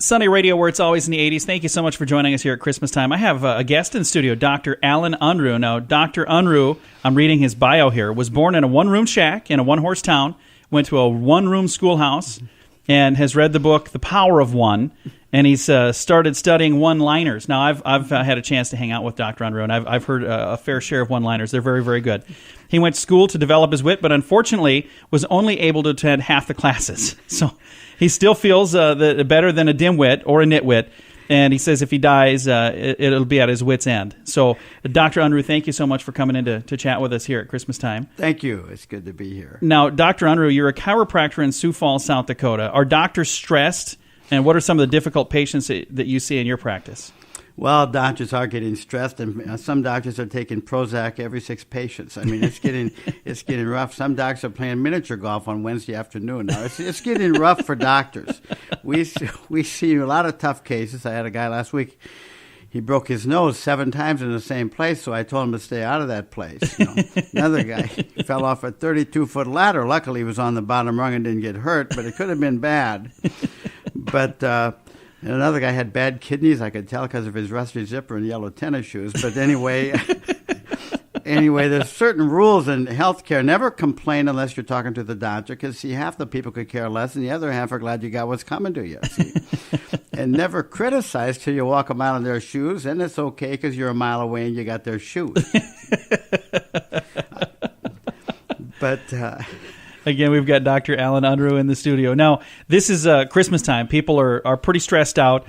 Sunday radio where it's always in the 80s. Thank you so much for joining us here at Christmas time. I have a guest in the studio, Dr. Alan Unruh. Now, Dr. Unruh, I'm reading his bio here, was born in a one-room shack in a one-horse town, went to a one-room schoolhouse, and has read the book The Power of One, and he's started studying one-liners. Now, I've had a chance to hang out with Dr. Unruh, and I've heard a fair share of one-liners. They're very, very good. He went to school to develop his wit, but unfortunately was only able to attend half the classes. So he still feels better than a dimwit or a nitwit, and he says if he dies, it'll be at his wit's end. So, Dr. Unruh, thank you so much for coming in to chat with us here at Christmas time. Thank you. It's good to be here. Now, Dr. Unruh, you're a chiropractor in Sioux Falls, South Dakota. Are doctors stressed, and what are some of the difficult patients that you see in your practice? Well, doctors are getting stressed, and some doctors are taking Prozac every 6 patients. I mean, it's getting rough. Some doctors are playing miniature golf on Wednesday afternoon. Now, it's getting rough for doctors. We see a lot of tough cases. I had a guy last week. He broke his nose 7 times in the same place, so I told him to stay out of that place. Another guy fell off a 32-foot ladder. Luckily, he was on the bottom rung and didn't get hurt, but it could have been bad. But and another guy had bad kidneys. I could tell because of his rusty zipper and yellow tennis shoes. But anyway, there's certain rules in healthcare. Never complain unless you're talking to the doctor, because see, half the people could care less, and the other half are glad you got what's coming to you. See? And never criticize till you walk a mile in their shoes, and it's okay because you're a mile away and you got their shoes. But again, we've got Dr. Alan Unruh in the studio. Now, this is Christmas time. People are pretty stressed out.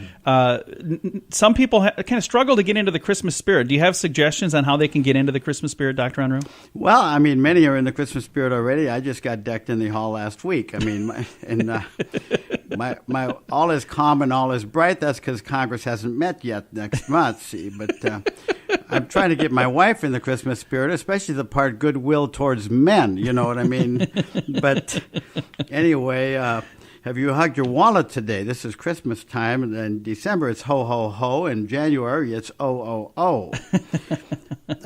Some people kind of struggle to get into the Christmas spirit. Do you have suggestions on how they can get into the Christmas spirit, Dr. Unruh? Well, I mean, many are in the Christmas spirit already. I just got decked in the hall last week. I mean, my all is calm and all is bright. That's because Congress hasn't met yet next month, see. But I'm trying to get my wife in the Christmas spirit, especially the part goodwill towards men, you know what I mean? But anyway, have you hugged your wallet today? This is Christmas time, and in December it's ho, ho, ho. In January it's o, o, o.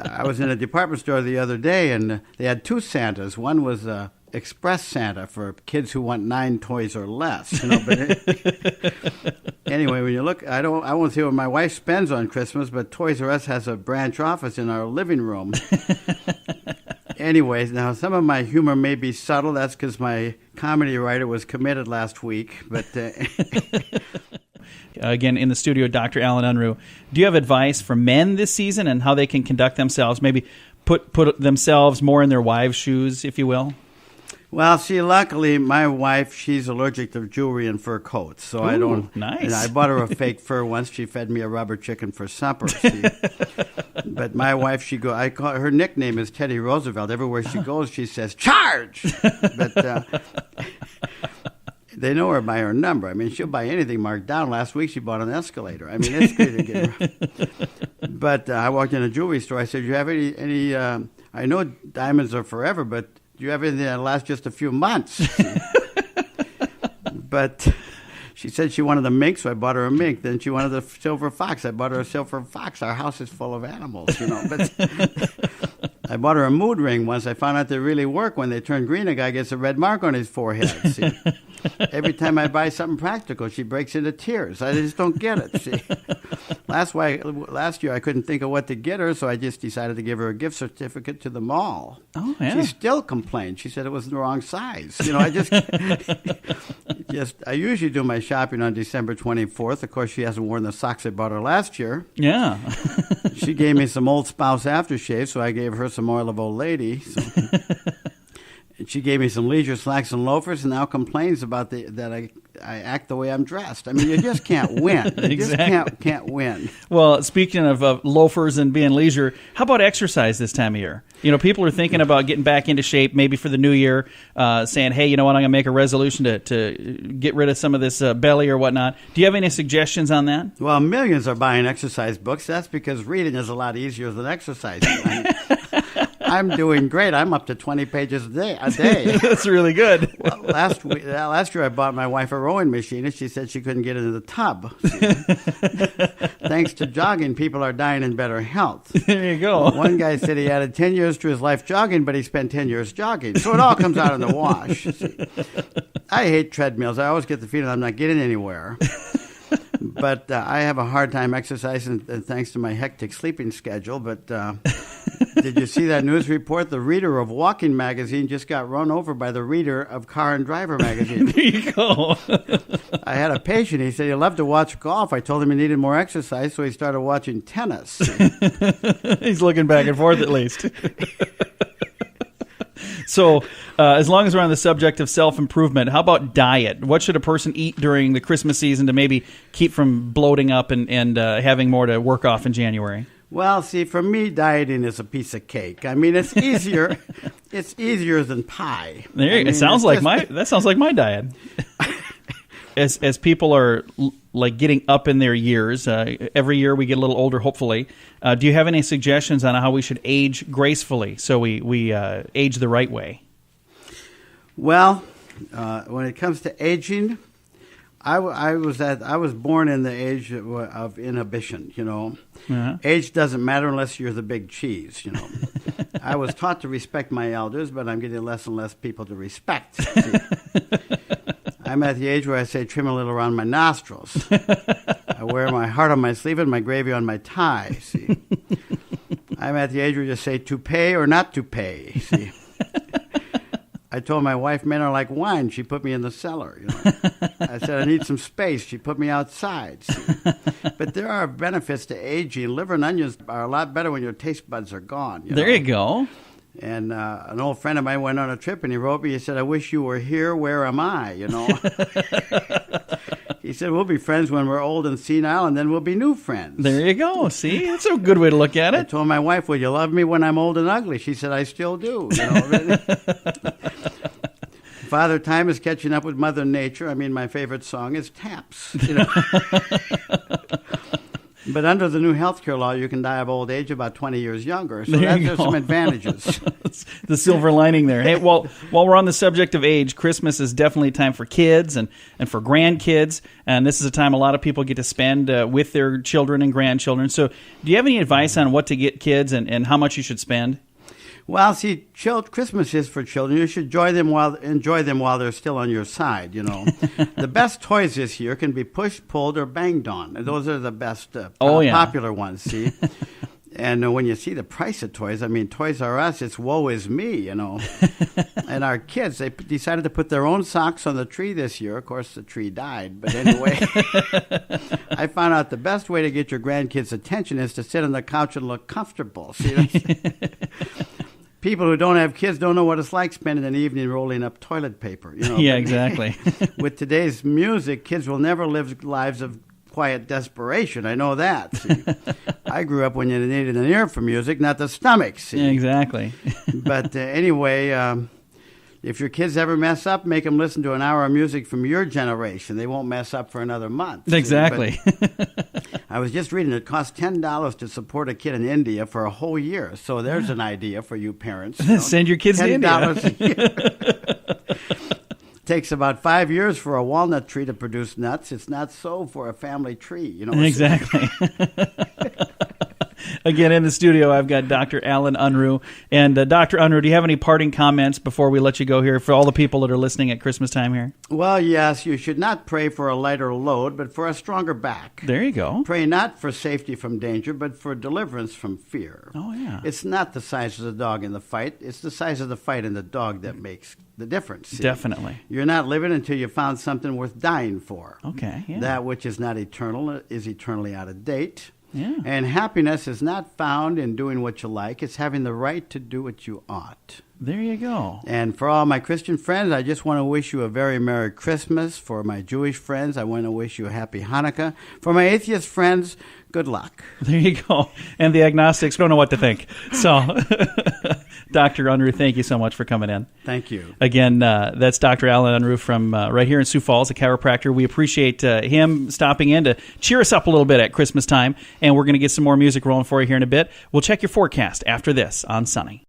I was in a department store the other day, and they had 2 Santas. One was Express Santa for kids who want 9 toys or less. But anyway, when you look, I won't say what my wife spends on Christmas, but Toys R Us has a branch office in our living room. Anyways, now some of my humor may be subtle. That's because my comedy writer was committed last week. But again, in the studio, Dr. Alan Unruh. Do you have advice for men this season and how they can conduct themselves? Maybe put themselves more in their wives' shoes, if you will. Well, see, luckily, my wife, she's allergic to jewelry and fur coats, so I don't. Nice. I bought her a fake fur once. She fed me a rubber chicken for supper. See. But my wife, I call her nickname is Teddy Roosevelt. Everywhere she goes, she says, "Charge!" But they know her by her number. I mean, she'll buy anything marked down. Last week, she bought an escalator. I mean, it's crazy to get her. But I walked in a jewelry store. I said, "Do you have any? I know diamonds are forever, but do you have anything that lasts just a few months?" But she said she wanted a mink, so I bought her a mink. Then she wanted a silver fox. I bought her a silver fox. Our house is full of animals, you know. But I bought her a mood ring once. I found out they really work. When they turn green, a guy gets a red mark on his forehead. See? Every time I buy something practical, she breaks into tears. I just don't get it. See? Last year, I couldn't think of what to get her, so I just decided to give her a gift certificate to the mall. Oh, yeah. She still complained. She said it was the wrong size. You know, I usually do my shopping on December 24th. Of course, she hasn't worn the socks I bought her last year. Yeah. She gave me some Old Spouse aftershave, so I gave her some Oil of Old Lady. So. She gave me some leisure slacks and loafers, and now complains about that I act the way I'm dressed. I mean, you just can't win. You Exactly. just can't win. Well, speaking of loafers and being leisure, how about exercise this time of year? You know, people are thinking about getting back into shape, maybe for the new year, saying, hey, you know what, I'm going to make a resolution to get rid of some of this belly or whatnot. Do you have any suggestions on that? Well, millions are buying exercise books. That's because reading is a lot easier than exercising. I'm doing great. I'm up to 20 pages a day. That's really good. Well, last year I bought my wife a rowing machine, and she said she couldn't get into the tub. Thanks to jogging, people are dying in better health. There you go. One guy said he added 10 years to his life jogging, but he spent 10 years jogging. So it all comes out in the wash. See? I hate treadmills. I always get the feeling I'm not getting anywhere. But I have a hard time exercising thanks to my hectic sleeping schedule. But did you see that news report? The reader of Walking Magazine just got run over by the reader of Car and Driver Magazine. There you go. I had a patient. He said he loved to watch golf. I told him he needed more exercise, so he started watching tennis. He's looking back and forth at least. So, as long as we're on the subject of self-improvement, how about diet? What should a person eat during the Christmas season to maybe keep from bloating up and having more to work off in January? Well, see, for me, dieting is a piece of cake. I mean, it's easier. It's easier than pie. That sounds like my diet. As people are like getting up in their years, every year we get a little older, hopefully. Do you have any suggestions on how we should age gracefully so we age the right way? Well, when it comes to aging, I was born in the age of inhibition. Uh-huh. Age doesn't matter unless you're the big cheese. I was taught to respect my elders, but I'm getting less and less people to respect. See? I'm at the age where I say trim a little around my nostrils. I wear my heart on my sleeve and my gravy on my tie. See, I'm at the age where you say to pay or not to pay. See. I told my wife men are like wine. She put me in the cellar. I said I need some space. She put me outside. See? But there are benefits to aging. Liver and onions are a lot better when your taste buds are gone. There you go. And an old friend of mine went on a trip, and he wrote me. He said, "I wish you were here. Where am I?" He said, "We'll be friends when we're old and senile, and then we'll be new friends." There you go. See, that's a good way to look at I it. told my wife, "Will you love me when I'm old and ugly?" She said, "I still do." Father Time is catching up with Mother Nature. I mean, my favorite song is Taps. But under the new health care law, you can die of old age about 20 years younger. So there's some advantages. The silver lining there. Hey, well, while we're on the subject of age, Christmas is definitely a time for kids and for grandkids. And this is a time a lot of people get to spend with their children and grandchildren. So do you have any advice on what to get kids and how much you should spend? Well, see, Christmas is for children. You should enjoy them while they're still on your side. The best toys this year can be pushed, pulled, or banged on. And those are the best popular ones. See, and when you see the price of toys, I mean, Toys R Us, it's woe is me. And our kids, they decided to put their own socks on the tree this year. Of course, the tree died. But anyway, I found out the best way to get your grandkids' attention is to sit on the couch and look comfortable. See. People who don't have kids don't know what it's like spending an evening rolling up toilet paper. Yeah, exactly. With today's music, kids will never live lives of quiet desperation. I know that. See? I grew up when you needed an ear for music, not the stomach. See? Yeah, exactly. But anyway, if your kids ever mess up, make them listen to an hour of music from your generation. They won't mess up for another month. Exactly. I was just reading it costs $10 to support a kid in India for a whole year. So there's an idea for you parents. Send your kids to India. $10 a year. Takes about 5 years for a walnut tree to produce nuts. It's not so for a family tree. Exactly. Again, in the studio, I've got Dr. Alan Unruh. And Dr. Unruh, do you have any parting comments before we let you go here for all the people that are listening at Christmas time here? Well, yes, you should not pray for a lighter load, but for a stronger back. There you go. Pray not for safety from danger, but for deliverance from fear. Oh, yeah. It's not the size of the dog in the fight. It's the size of the fight in the dog that makes the difference. See? Definitely. You're not living until you found something worth dying for. Okay, yeah. That which is not eternal is eternally out of date. Yeah. And happiness is not found in doing what you like. It's having the right to do what you ought. There you go. And for all my Christian friends, I just want to wish you a very Merry Christmas. For my Jewish friends, I want to wish you a Happy Hanukkah. For my atheist friends, good luck. There you go. And the agnostics don't know what to think. So, Dr. Unruh, thank you so much for coming in. Thank you. Again, that's Dr. Alan Unruh from right here in Sioux Falls, a chiropractor. We appreciate him stopping in to cheer us up a little bit at Christmas time. And we're going to get some more music rolling for you here in a bit. We'll check your forecast after this on Sunny.